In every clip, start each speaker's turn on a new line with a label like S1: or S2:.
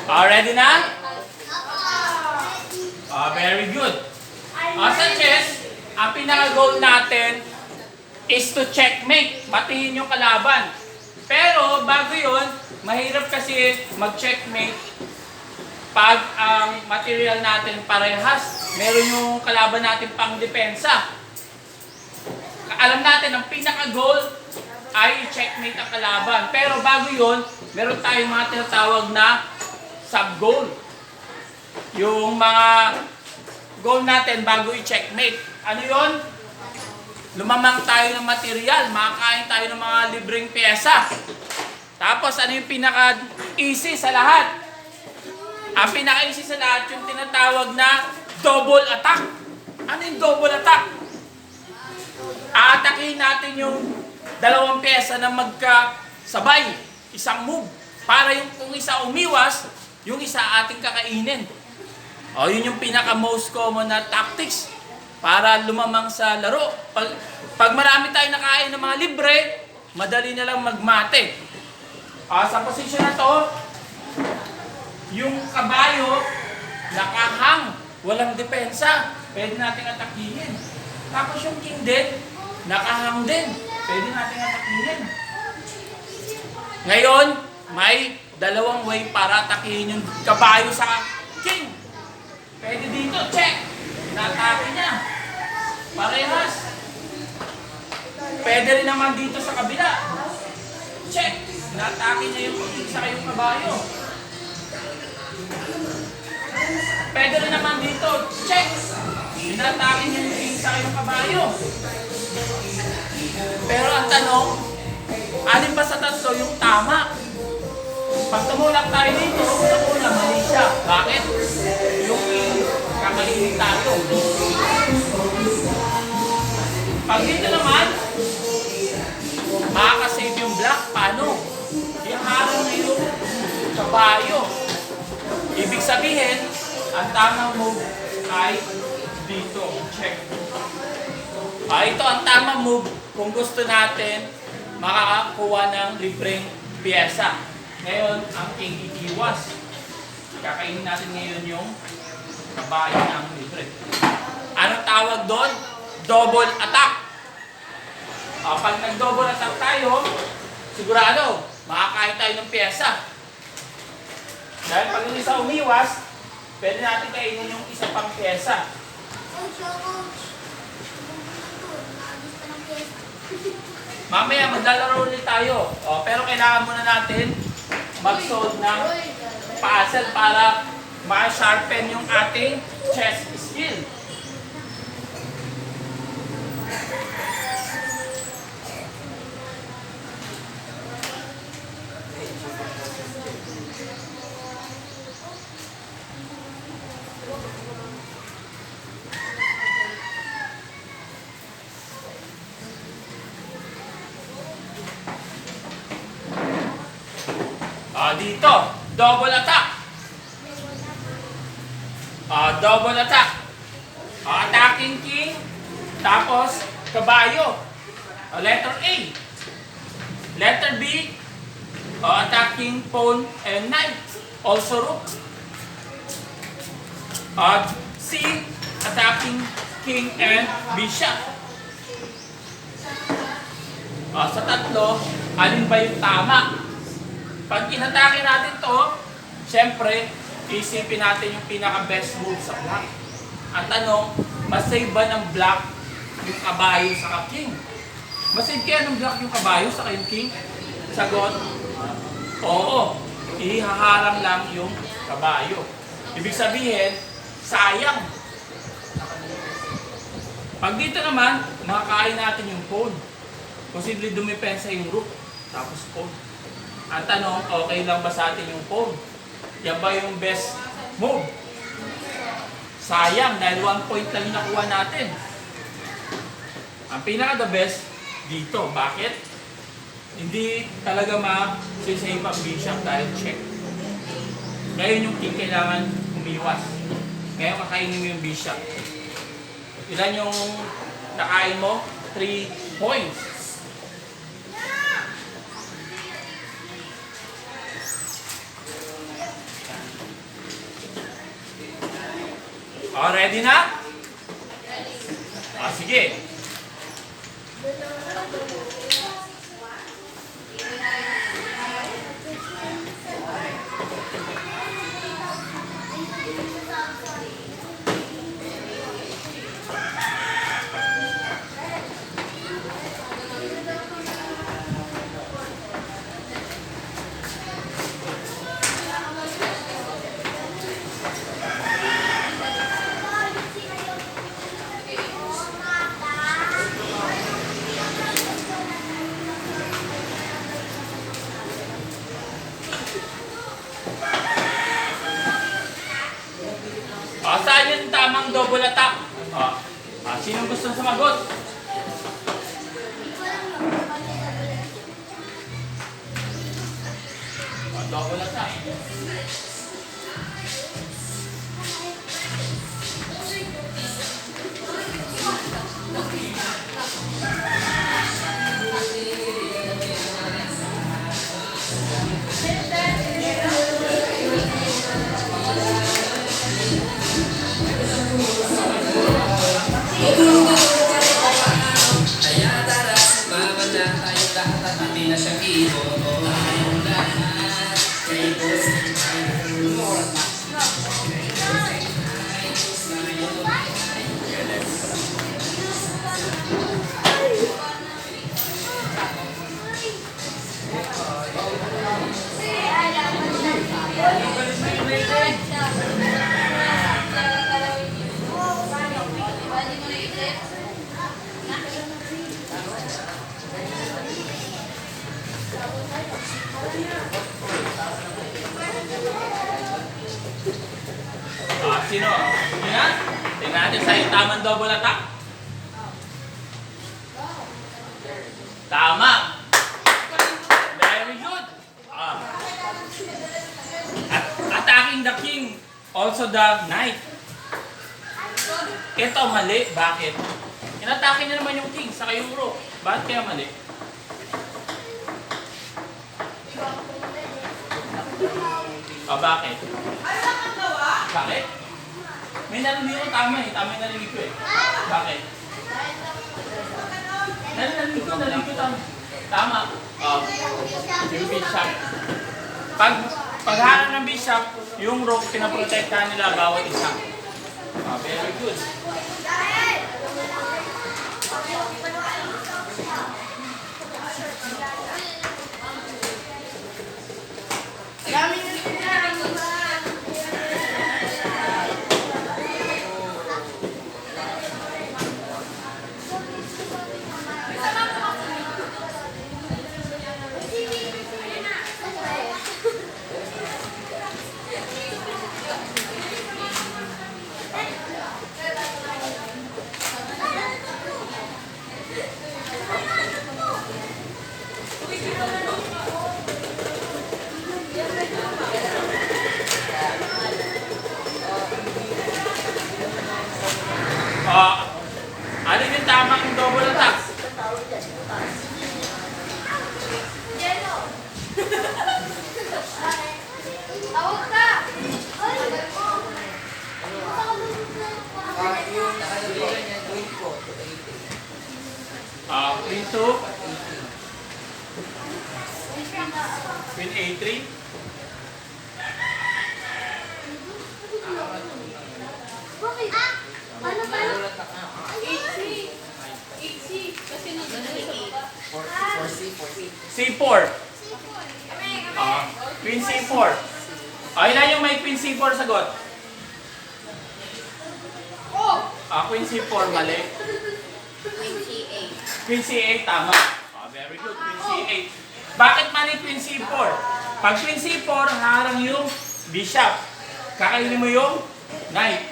S1: Ready na? Very good. Sa chess, ang pinaka-goal natin is to checkmate. Batiin yung kalaban. Pero bago yun, mahirap kasi mag-checkmate pag ang material natin parehas. Meron yung kalaban natin pang depensa. Alam natin, ang pinaka-goal ay checkmate ang kalaban. Pero bago yun, meron tayong mga tinatawag na sub-goal. Yung mga goal natin bago i-checkmate. Ano yun? Lumamang tayo ng material, makakain tayo ng mga libreng pyesa. Tapos ano yung pinaka-easy sa lahat? Ang pinaka-easy sa lahat yung tinatawag na double attack. Ano yung double attack? Aatakihin natin yung dalawang pyesa na magkasabay, isang move. Para yung kung isa umiwas, yung isa ating kakainin. Yun yung pinaka-most common na tactics para lumamang sa laro. Pag marami tayo nakain ng mga libre, madali na lang magmate. Sa posisyon na to, yung kabayo, nakahang, walang depensa, pwede nating atakihin. Tapos yung king din, nakahang din, pwede nating atakihin. Ngayon, may dalawang way para atakihin yung kabayo sa king. Pwede dito, check. Inatake niya. Parehas. Pwede rin naman dito sa kabila. Check. Inatake niya yung king sa yung kabayo. Pwede rin naman dito, check. Inatake niya yung king sa yung kabayo. Pero ang tanong, alin ba sa tatlo yung tama? Pag tumulak tayo dito, una mali siya. Bakit? Yung kakainin tayo. Pag dito naman, makakasave yung black. Paano? Iharang na yung kabayo. Ibig sabihin, ang tamang move ay dito. Check. Ito ang tamang move kung gusto natin makakakuha ng libreng pyesa. Ngayon, ang king iiwas. Kakainin natin ngayon yung kabayo ng libre. Anong tawag doon? Double attack. Pag nag-double attack tayo, sigurado, makakain tayo ng pyesa. Dahil pag yung isa umiwas, pwede natin kainin yung isa pang pyesa. Mamaya maglalaro ulit tayo. Pero kailangan muna natin mag-solve ng puzzle para ma-sharpen yung ating chess skill. Dito, double attack. Double attack. Attacking king, tapos kabayo. Letter A. Letter B, attacking pawn and knight. Also rook. C, attacking king and bishop. Sa tatlo, alin ba yung tama? Pag inatake natin to, syempre, isipin natin yung pinaka-best move sa black. Ang tanong, masave ba ng black yung kabayo sa king? Masave kaya ng black yung kabayo sa yung king? Sagot, oo. Ihaharang lang yung kabayo. Ibig sabihin, sayang. Pag dito naman, makakain natin yung pawn. Posible dumipensa yung rook, tapos pawn. Ang tanong, okay lang ba sa atin yung pawn? Yan ba yung best move? Sayang, dahil 1 point lang yung nakuha natin. Ang pinaka-the best, dito. Bakit? Hindi talaga ma-save ang bishop dahil check. Ngayon yung king kailangan umiwas. Ngayon kakainin mo yung bishop. Ilan yung nakain mo? 3 points. O, ready na? O, sige. O, saan yung tamang double attack? O, sinong gustong sumagot? O, double attack. Sino? Yan? Tingnan natin sa tamang double attack. Tama. Very good. Attacking the king. Also the knight. Ito mali. Bakit? Inatake niya naman yung king sa yung rook. Bakit kaya mali? Bakit? Bakit? May narinig ko tama eh. Tama yung narinig ko eh. Bakit? Narinig ko tama. Tama. Yung bishop. Pagharang ng bishop, yung rook, pinaprotektahan nila bawat isa. Very good. Ano yung tamang double attack?
S2: Tawag ka!
S1: Queen 2. Queen A3.
S2: Bakit? Ano ba?
S1: C4. Queen C4. Ilan yung may Queen C4 sagot? Queen C4 mali. Queen C8 tama. Very good. Queen C8. Bakit mali Queen C4? Pag Queen C4, harang yung bishop. Kakainin mo yung knight.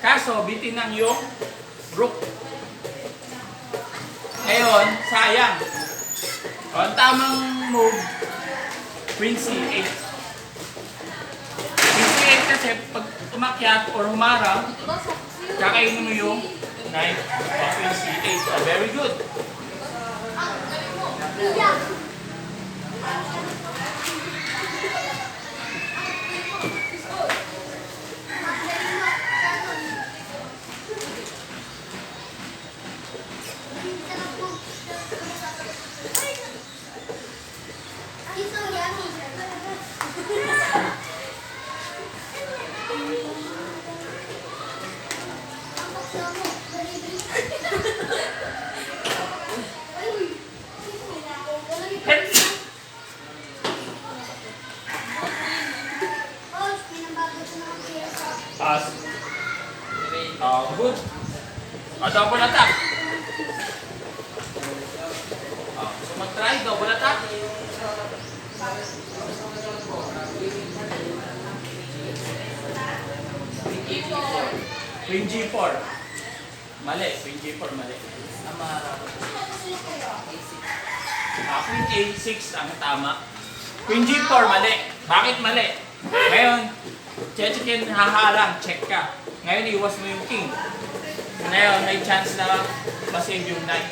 S1: Kaso, bitinang yung rook. Ngayon, sayang. Ang tamang move, Queen C8. Queen C8 kasi pag umakyat or humarang, kakainin mo yung knight o Queen C8. Very good. Pass. Good. Double attack. So mag-try, double attack. Queen G4. Mali, Queen G4 mali. Queen A6 ang tama. Queen G4 mali. Bakit mali? Ngayon, check-in haharang, check ka. Ngayon, iwas mo yung king. Ngayon, may chance na masave yung knight.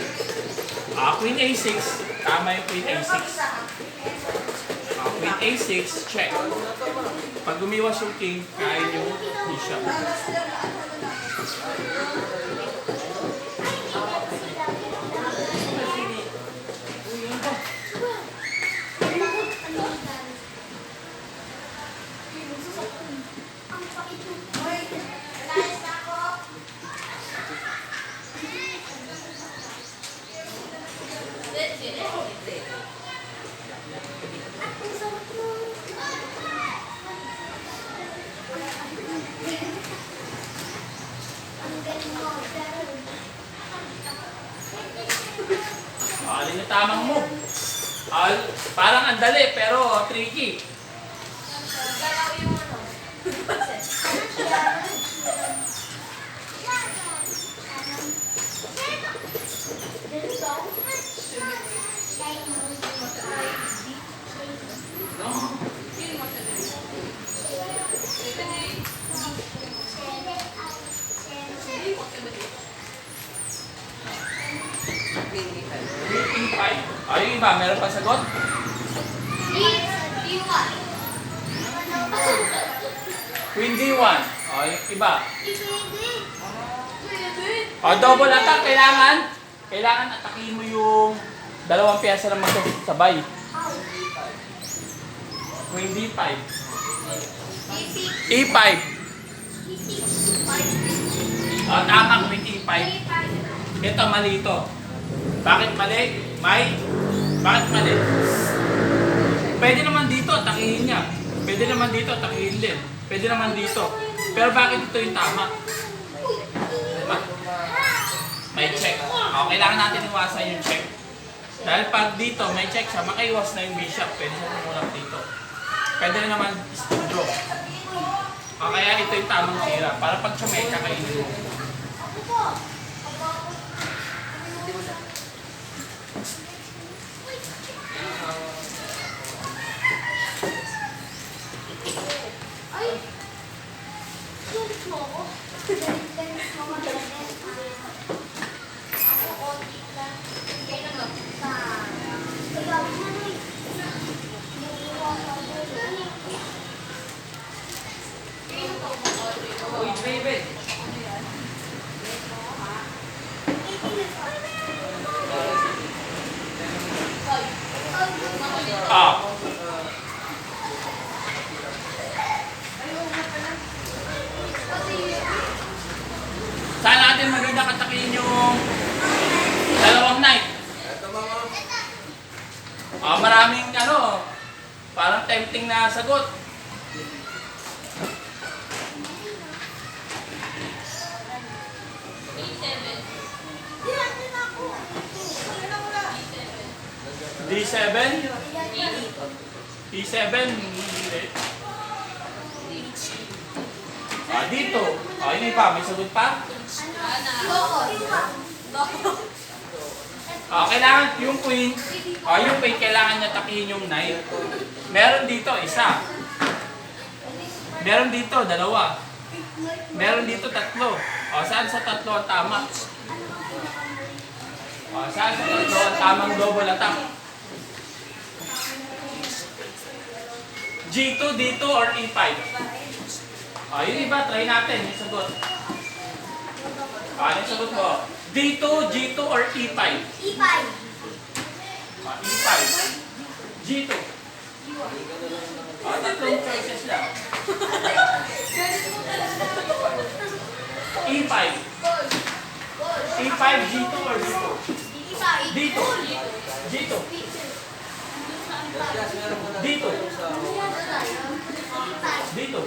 S1: Queen A6, tama yung Queen A6. Queen A6, check. Pag gumiwas yung king, kain yung bishop. Alin yung tamang move? Parang ang dali pero tricky. Yung iba, meron pa sagot? Queen D1. Yung iba. Double attack. Kailangan atakin mo yung dalawang piyesa na magkasabay. Queen D5. E5. Tama, Queen E5. Ito, mali ito. Bakit mali? Bakit mali? Pwede naman dito, atakihin niya. Pwede naman dito, atakihin din. Pwede naman dito. Pero bakit ito yung tama? May check. Kailangan natin iwasan yung check. Dahil pag dito, may check siya, makaiwas na yung bishop. Pwede siya tumulang dito. Pwede rin naman draw. Kaya ito yung tamang tira. Para pag siya may kakainin mo. Saan natin maganda katakin yung dalawang knight? Maraming parang tempting na sagot. D7? E7? Hindi. Dito. Yun iba. May sagot pa? Kailangan yung queen, kailangan niya takihin yung knight. Meron dito, isa. Meron dito, dalawa. Meron dito, tatlo. Saan sa tatlo ang tama? Saan sa tatlo ang tamang double attack? G2 dito or E5? Yung iba, try natin. Yung sagot. Yung sagot mo. D2, G2 or E5?
S2: E5.
S1: E5. G2. Tatlong choices lang. E5. E5, G2 or dito? Dito. Dito. Dito. Dito.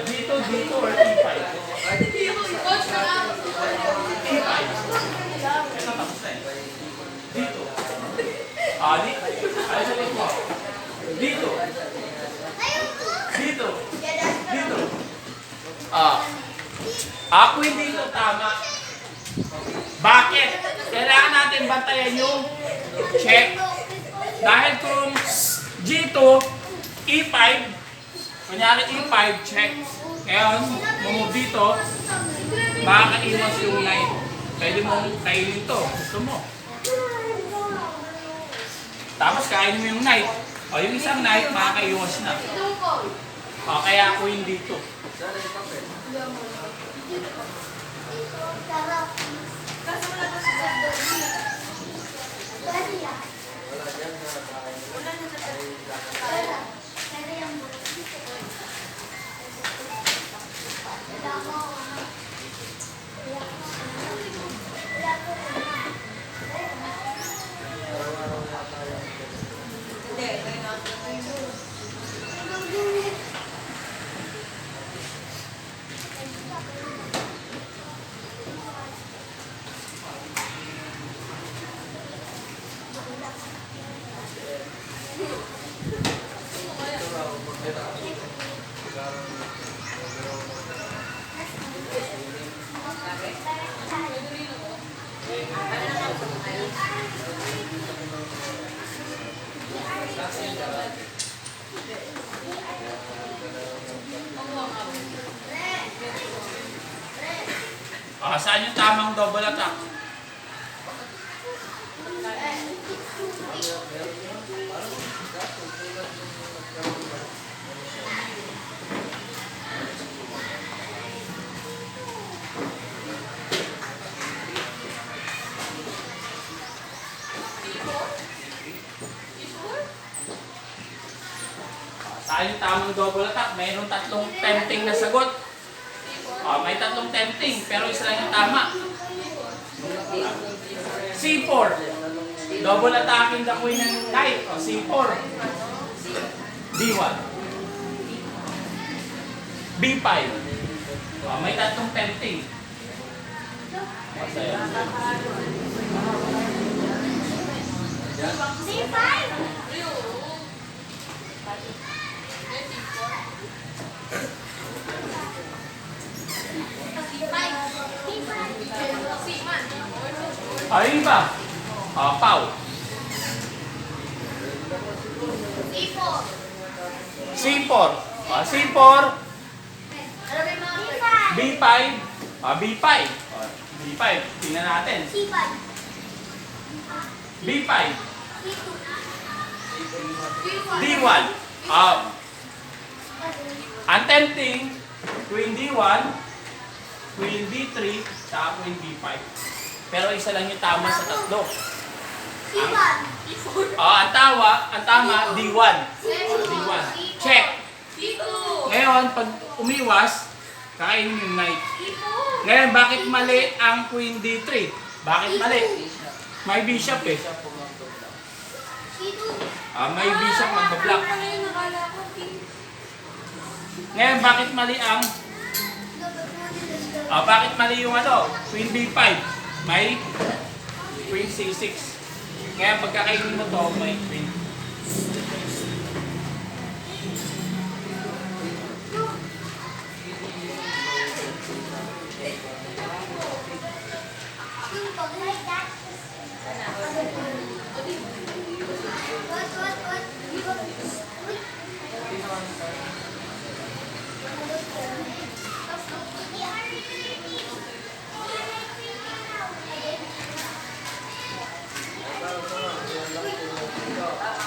S1: Dito, dito or E5? E5. Ito tapos na eh. Dito. Dito. Ay, sabi ko. Dito. Dito. Dito. Ako hindi ito tama. Bakit? Kailangan natin bantayan yung check. Dahil kung G2, E5, kunyari E5, check. Ngayon, move dito, makakaiwas yung knight. Pwede mong kainin to. Gusto mo. Tapos kainin mo yung knight. O yung isang knight, makakaiwas na. Kaya ako hindi dito. Saan yung tamang double attack? Saan yung tamang double attack? Mayroong tatlong tempting na sagot. May tatlong tempting, pero isa lang yung tama. C4. Double attacking the queen and knight. C4. D1. B5. May tatlong tempting. Masaya. Ayun ba? Pau. C4. C4. B5. B5. B5. Tingnan natin. B5. D1. Ang tempting, Queen D1, Queen D3, saka Queen B5. Pero isa lang yung tama sa tatlo. Ang tama, D1. D1. Check. Ngayon, pag umiwas, kakainin yung knight. Ngayon, bakit mali ang Queen D3? Bakit mali? May bishop eh. May bishop magbablock. Ngayon, bakit mali ang... bakit mali yung Queen B5? May Queen C6. Ngayon, pagkakainin mo to, may Queen.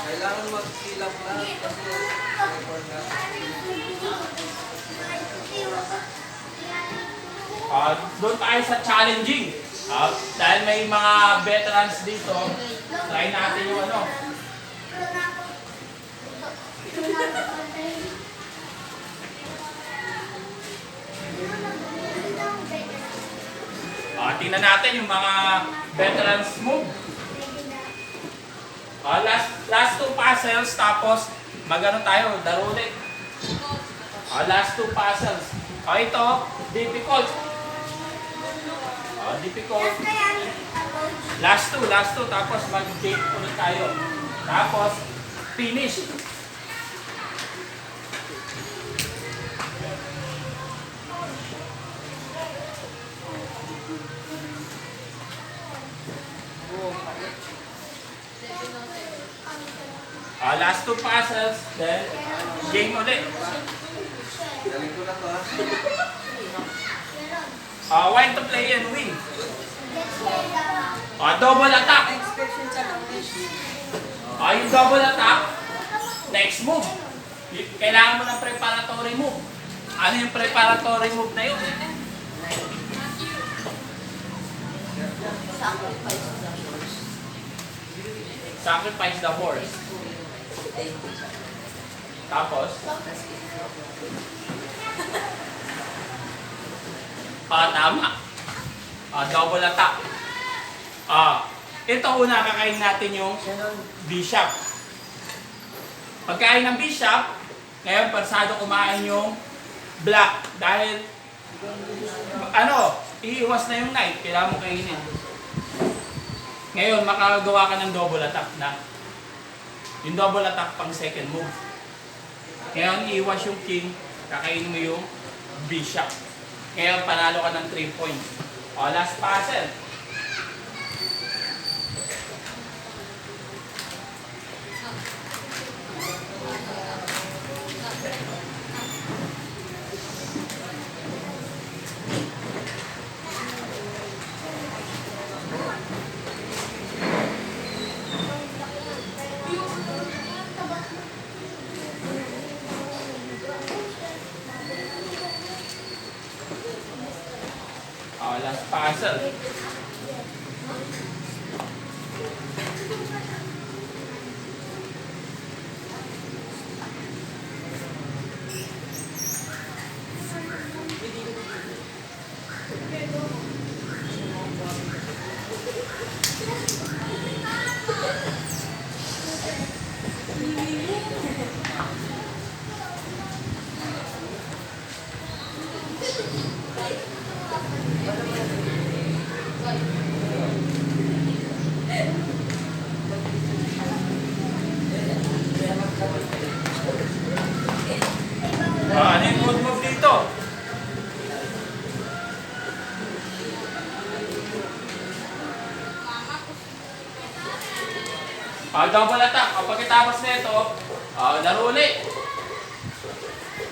S3: Kailangan magsilap lang kasi record na.
S1: Doon tayo sa challenging. Dahil may mga veterans dito, try natin yung tingnan natin yung mga veterans move. Last two puzzles, tapos magano tayo, laro ulit. Last two puzzles. Ito, difficult. Difficult. Last two, tapos mag-game ulit tayo. Tapos, finish. Last two puzzles, then game ulit.
S3: Galing ko na to
S1: When to play and win. Double attack. Yung double attack, next move. Kailangan mo ng preparatory move. Ano yung preparatory move na yun? Sacrifice the horse. Tapos, tama. Double attack. Ito una, kakain natin yung bishop. Pagkain ng bishop, ngayon persado kumain yung black. Dahil, iiwas na yung knight. Kailangan mo kainin. Ngayon, makagawa ka ng double attack na. Yung double attack pang second move. Ngayon, iiwas yung king, kakainin mo yung bishop. Ngayon, panalo ka ng 3 points. Last puzzle. Last puzzle. Ano yung good move dito? Double attack. Pagkatapos na ito, laro ulit.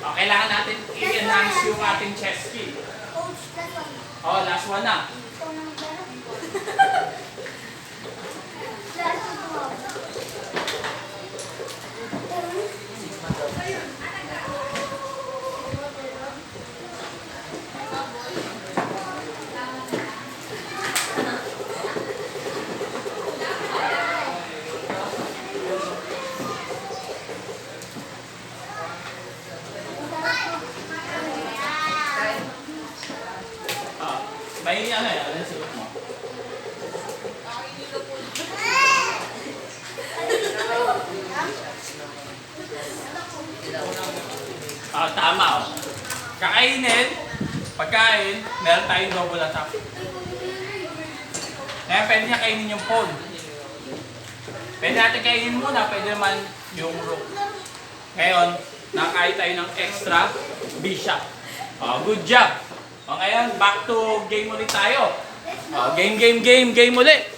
S1: Kailangan natin i-enhance yung ating chess skill. Last one na. May ano yung sagot mo? Tama. Kakainin, pagkain, meron tayong double attack. Ngayon, pwede niya kainin yung pawn. Pwede natin kainin muna, pwede naman yung rook. Ngayon, nakain tayo ng extra bishop. Good job. Ngayon, back to game ulit tayo. Game ulit.